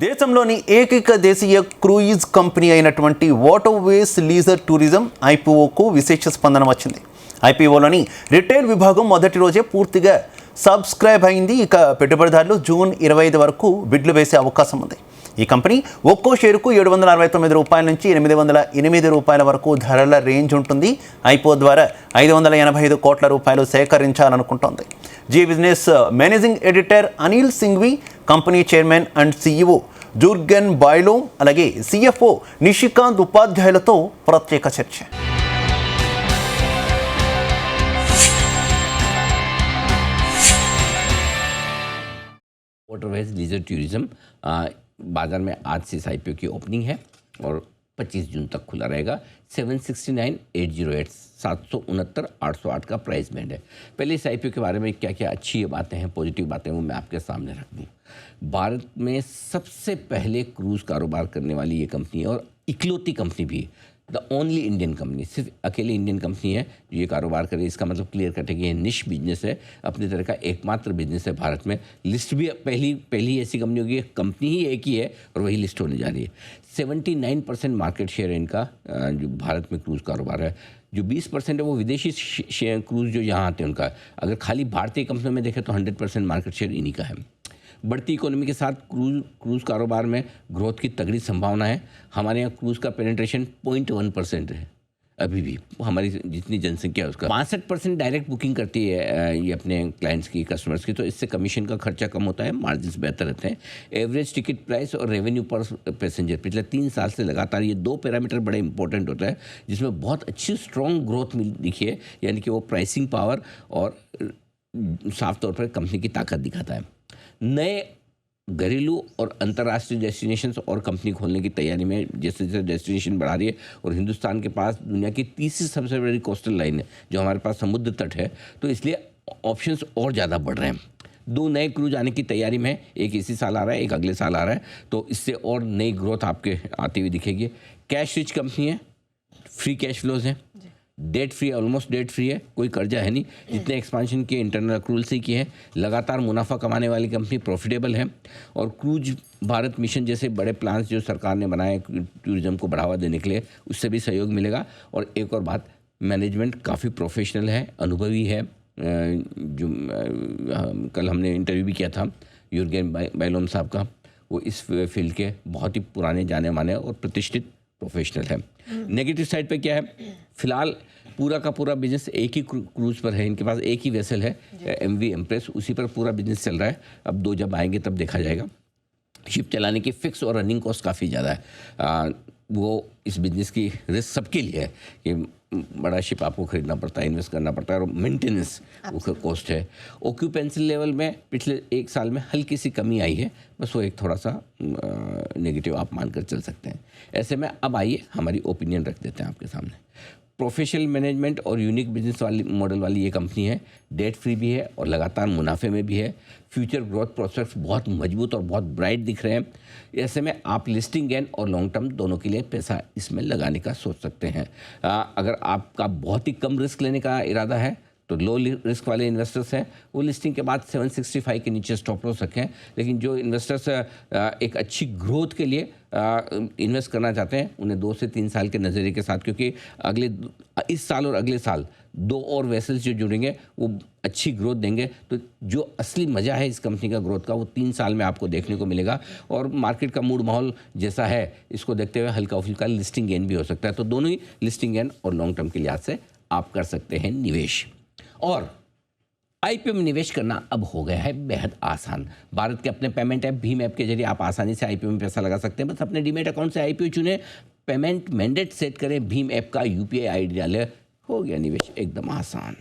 దేశంలోని ఏకైక దేశీయ క్రూయిజ్ కంపెనీ అయినటువంటి వాటర్వేస్ లీజర్ టూరిజం ఐపీఓకు విశేష స్పందన వచ్చింది. ఐపీఓలోని రిటైల్ విభాగం మొదటి రోజే పూర్తిగా సబ్స్క్రైబ్ అయింది. ఇక పెట్టుబడిదారులు జూన్ 25 వరకు బిడ్లు వేసే అవకాశం ఉంది. ఈ కంపెనీ ఒక్కో షేరుకు 769 రూపాయల నుంచి 808 రూపాయల వరకు ధరల రేంజ్ ఉంటుంది. ఐపీఓ ద్వారా 585 కోట్ల రూపాయలు సేకరించాలనుకుంటోంది. Zee Business managing editor Anil Singhvi, company chairman and CEO Jurgen బాయ్లో, అలాగే సిఎఫ్ఓ నిషికాంత్ ఉపాధ్యాయులతో ప్రత్యేక చర్చ. वाटरवेज लीजर टूरिज्म बाज़ार में आज से इस आईपीओ की ओपनिंग है और 25 जून तक खुला रहेगा. 769,808 769,808 का प्राइस बैंड है. पहले इस आईपीओ के बारे में क्या क्या अच्छी बातें हैं, पॉजिटिव बातें, वो मैं आपके सामने रख दूँ. भारत में सबसे पहले क्रूज़ कारोबार करने वाली ये कंपनी है और इकलौती कंपनी भी है. द ओनली इंडियन कंपनी, सिर्फ अकेले इंडियन कंपनी है जो ये कारोबार करे. इसका मतलब क्लियर कट है कि ये निश बिजनेस है, अपनी तरह का एकमात्र बिजनेस है भारत में. लिस्ट भी पहली ऐसी कंपनी होगी, कंपनी ही एक ही है और वही लिस्ट होने जा रही है. 79% मार्केट शेयर है इनका जो भारत में क्रूज़ कारोबार है. जो 20% है वो विदेशी क्रूज़ जो यहाँ आते हैं उनका. अगर खाली भारतीय कंपनियों में देखें तो 100% मार्केट शेयर इन्हीं का है. बढ़ती इकोनॉमी के साथ क्रूज़ कारोबार में ग्रोथ की तगड़ी संभावना है. हमारे यहाँ क्रूज़ का पेनिट्रेशन 0.1% है अभी भी, हमारी जितनी जनसंख्या है उसका. 65% डायरेक्ट बुकिंग करती है ये अपने क्लाइंट्स की, कस्टमर्स की, तो इससे कमीशन का खर्चा कम होता है, मार्जिन्स बेहतर रहते हैं. एवरेज टिकट प्राइस और रेवेन्यू पर पैसेंजर पिछले 3 साल से लगातार ये 2 पैरामीटर बड़े इंपॉर्टेंट होता है जिसमें बहुत अच्छी स्ट्रॉन्ग ग्रोथ दिखी है. यानी कि वो प्राइसिंग पावर और साफ तौर पर कंपनी की ताकत दिखाता है. नए घरेलू और अंतर्राष्ट्रीय डेस्टिनेशंस और कंपनी खोलने की तैयारी में, जैसे जैसे डेस्टिनेशन बढ़ा रही है और हिंदुस्तान के पास दुनिया की तीसरी सबसे बड़ी कोस्टल लाइन है जो हमारे पास समुद्र तट है, तो इसलिए ऑप्शंस और ज़्यादा बढ़ रहे हैं. 2 नए क्रूज आने की तैयारी में, एक इसी साल आ रहा है, एक अगले साल आ रहा है, तो इससे और नई ग्रोथ आपके आती हुई दिखेगी. कैश रिच कंपनी है, फ्री कैश फ्लोज हैं, debt free, almost debt free है, कोई कर्जा है नहीं. जितने एक्सपांशन किए इंटरनल अक्रूल से किए हैं. लगातार मुनाफा कमाने वाली कंपनी, प्रॉफिटेबल है. और क्रूज भारत मिशन जैसे बड़े प्लान्स जो सरकार ने बनाए टूरिज्म को बढ़ावा देने के लिए, उससे भी सहयोग मिलेगा. और एक और बात, मैनेजमेंट काफ़ी प्रोफेशनल है, अनुभवी है. जो कल हमने इंटरव्यू भी किया था युर्गेन बायलोम साहब का, वो इस फील्ड के बहुत ही पुराने जाने माने और प्रतिष्ठित प्रोफेशनल है. नेगेटिव साइड पे क्या है, फिलहाल पूरा का पूरा बिजनेस एक ही क्रूज़ पर है. इनके पास एक ही वेसल है, एमवी एम्प्रेस, उसी पर पूरा बिजनेस चल रहा है. अब 2 जब आएंगे तब देखा जाएगा. शिप चलाने की फिक्स और रनिंग कॉस्ट काफ़ी ज़्यादा है. वो इस बिज़नेस की रिस्क सबके लिए है कि बड़ा शिप आपको खरीदना पड़ता है, इन्वेस्ट करना पड़ता है और मेंटेनेंस वो कॉस्ट है. ऑक्यूपेंसी लेवल में पिछले 1 साल में हल्की सी कमी आई है, बस वो एक थोड़ा सा नेगेटिव आप मानकर चल सकते हैं. ऐसे में अब आइए हमारी ओपिनियन रख देते हैं आपके सामने. प्रोफेशनल मैनेजमेंट और यूनिक बिजनेस वाली मॉडल वाली ये कंपनी है. डेट फ्री भी है और लगातार मुनाफे में भी है. फ्यूचर ग्रोथ प्रोस्पेक्ट्स बहुत मजबूत और बहुत ब्राइट दिख रहे हैं. ऐसे में आप लिस्टिंग गेन और लॉन्ग टर्म दोनों के लिए पैसा इसमें लगाने का सोच सकते हैं. अगर आपका बहुत ही कम रिस्क लेने का इरादा है तो लो रिस्क वाले इन्वेस्टर्स हैं, वो लिस्टिंग के बाद 765 के नीचे स्टॉप लॉस रखें. लेकिन जो इन्वेस्टर्स एक अच्छी ग्रोथ के लिए इन्वेस्ट करना चाहते हैं, उन्हें 2 से 3 साल के नज़रिए के साथ, क्योंकि इस साल और अगले साल 2 और वेसल्स जो जुड़ेंगे वो अच्छी ग्रोथ देंगे. तो जो असली मज़ा है इस कंपनी का ग्रोथ का, वो 3 साल में आपको देखने को मिलेगा. और मार्केट का मूड माहौल जैसा है, इसको देखते हुए हल्का फुल्का लिस्टिंग गेन भी हो सकता है. तो दोनों ही लिस्टिंग गेन और लॉन्ग टर्म के लिहाज से आप कर सकते हैं निवेश. और आईपीओ में निवेश करना अब हो गया है बेहद आसान. भारत के अपने पेमेंट ऐप भीम ऐप के जरिए आप आसानी से आईपीओ में पैसा लगा सकते हैं. बस अपने डीमेट अकाउंट से आईपीओ चुने, पेमेंट मैंडेट सेट करें, भीम ऐप का यूपीआई आईडी डालें, हो गया निवेश एकदम आसान.